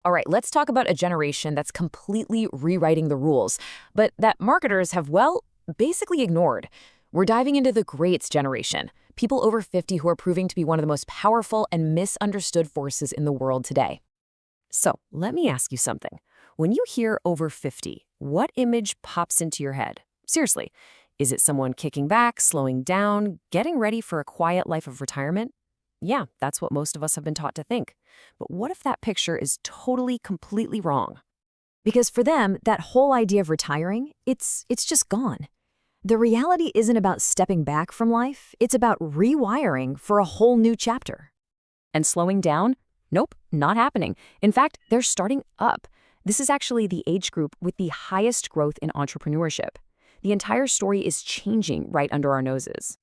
All right, let's talk about a generation that's completely rewriting the rules, but that marketers have, well, basically ignored. We're diving into the Greats generation, people over 50 who are proving to be one of the most powerful and misunderstood forces in the world today. So, let me ask you something. When you hear over 50, what image pops into your head? Seriously, is it someone kicking back, slowing down, getting ready for a quiet life of retirement? Yeah, that's what most of us have been taught to think. But what if that picture is totally, completely wrong? Because for them, that whole idea of retiring, it's just gone. The reality isn't about stepping back from life, it's about rewiring for a whole new chapter. And slowing down? Nope, not happening. In fact, they're starting up. This is actually the age group with the highest growth in entrepreneurship. The entire story is changing right under our noses.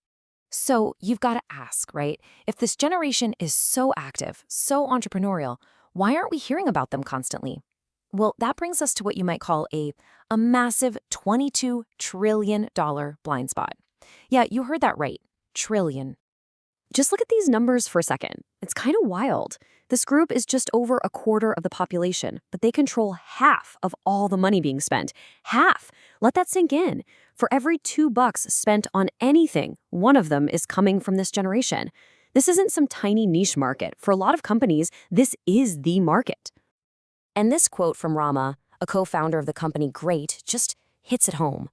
So you've got to ask, right? If this generation is so active, so entrepreneurial, why aren't we hearing about them constantly? Well, that brings us to what you might call a massive $22 trillion blind spot. Yeah, you heard that right. Trillion. Just look at these numbers for a second. It's kind of wild. This group is just over a quarter of the population, but they control half of all the money being spent. Half! Let that sink in. For every $2 spent on anything, one of them is coming from this generation. This isn't some tiny niche market. For a lot of companies, this is the market. And this quote from Rama, a co-founder of the company Greytt, just hits it home.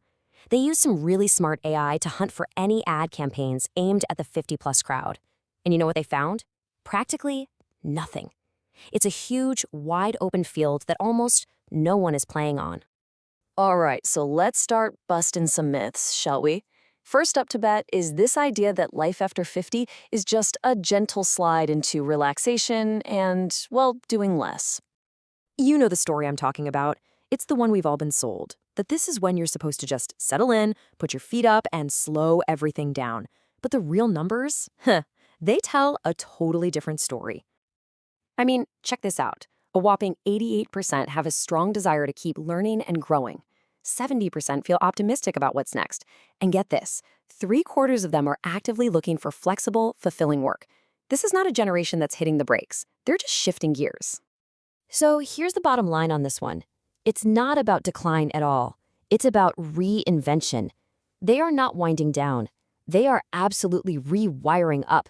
They use some really smart AI to hunt for any ad campaigns aimed at the 50-plus crowd. And you know what they found? Practically nothing. It's a huge, wide-open field that almost no one is playing on. All right, so let's start busting some myths, shall we? First up to bat is this idea that life after 50 is just a gentle slide into relaxation and, well, doing less. You know the story I'm talking about. It's the one we've all been sold, that this is when you're supposed to just settle in, put your feet up, and slow everything down. But the real numbers? They tell a totally different story. I mean, check this out. A whopping 88% have a strong desire to keep learning and growing. 70% feel optimistic about what's next. And get this, 3/4 of them are actively looking for flexible, fulfilling work. This is not a generation that's hitting the brakes. They're just shifting gears. So here's the bottom line on this one. It's not about decline at all. It's about reinvention. They are not winding down. They are absolutely rewiring up.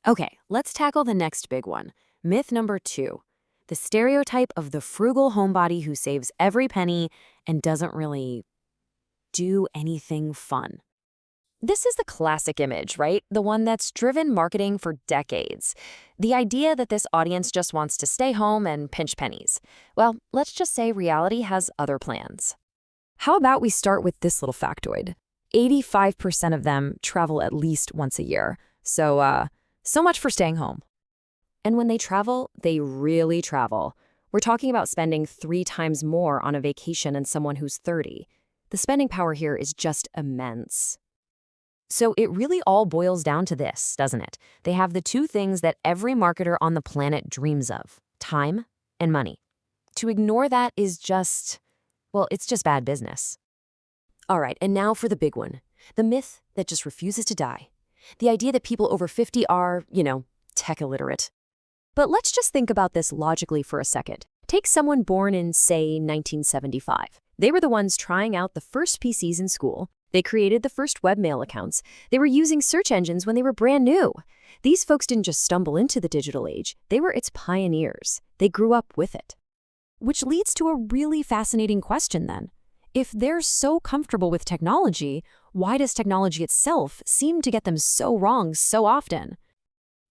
Okay, let's tackle the next big one. Myth number 2. The stereotype of the frugal homebody who saves every penny and doesn't really do anything fun. This is the classic image, right? The one that's driven marketing for decades. The idea that this audience just wants to stay home and pinch pennies. Well, let's just say reality has other plans. How about we start with this little factoid? 85% of them travel at least once a year. So much for staying home. And when they travel, they really travel. We're talking about spending 3 times more on a vacation than someone who's 30. The spending power here is just immense. So it really all boils down to this, doesn't it? They have the 2 things that every marketer on the planet dreams of: time and money. To ignore that is just, well, it's just bad business. All right, and now for the big one. The myth that just refuses to die. The idea that people over 50 are, tech illiterate. But let's just think about this logically for a second. Take someone born in, say, 1975. They were the ones trying out the first PCs in school. They created the first webmail accounts. They were using search engines when they were brand new. These folks didn't just stumble into the digital age. They were its pioneers. They grew up with it. Which leads to a really fascinating question then. If they're so comfortable with technology, why does technology itself seem to get them so wrong so often?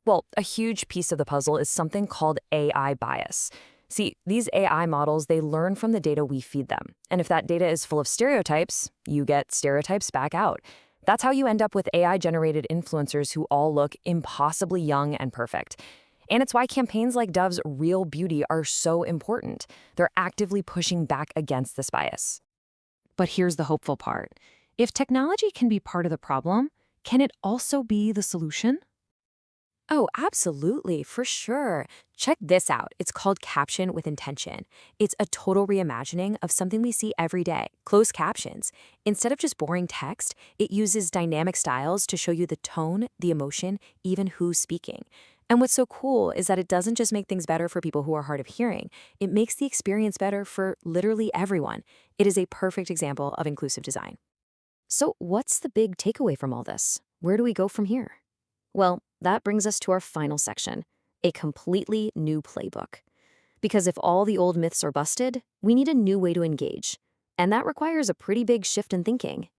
Well, a huge piece of the puzzle is something called AI bias. See, these AI models, they learn from the data we feed them. And if that data is full of stereotypes, you get stereotypes back out. That's how you end up with AI-generated influencers who all look impossibly young and perfect. And it's why campaigns like Dove's Real Beauty are so important. They're actively pushing back against this bias. But here's the hopeful part. If technology can be part of the problem, can it also be the solution? Oh, absolutely, for sure. Check this out. It's called Caption with Intention. It's a total reimagining of something we see every day, closed captions. Instead of just boring text, it uses dynamic styles to show you the tone, the emotion, even who's speaking. And what's so cool is that it doesn't just make things better for people who are hard of hearing, it makes the experience better for literally everyone. It is a perfect example of inclusive design. So, what's the big takeaway from all this? Where do we go from here? Well, that brings us to our final section, a completely new playbook. Because if all the old myths are busted, we need a new way to engage. And that requires a pretty big shift in thinking.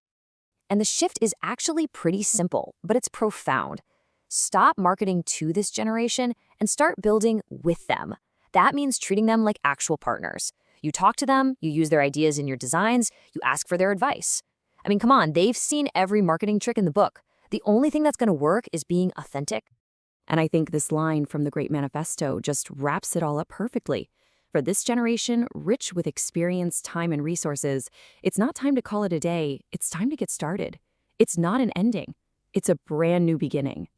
And the shift is actually pretty simple, but it's profound. Stop marketing to this generation and start building with them. That means treating them like actual partners. You talk to them, you use their ideas in your designs, you ask for their advice. I mean, come on, they've seen every marketing trick in the book. The only thing that's going to work is being authentic. And I think this line from the Greytt Manifesto just wraps it all up perfectly. For this generation, rich with experience, time, and resources, it's not time to call it a day, it's time to get started. It's not an ending, it's a brand new beginning.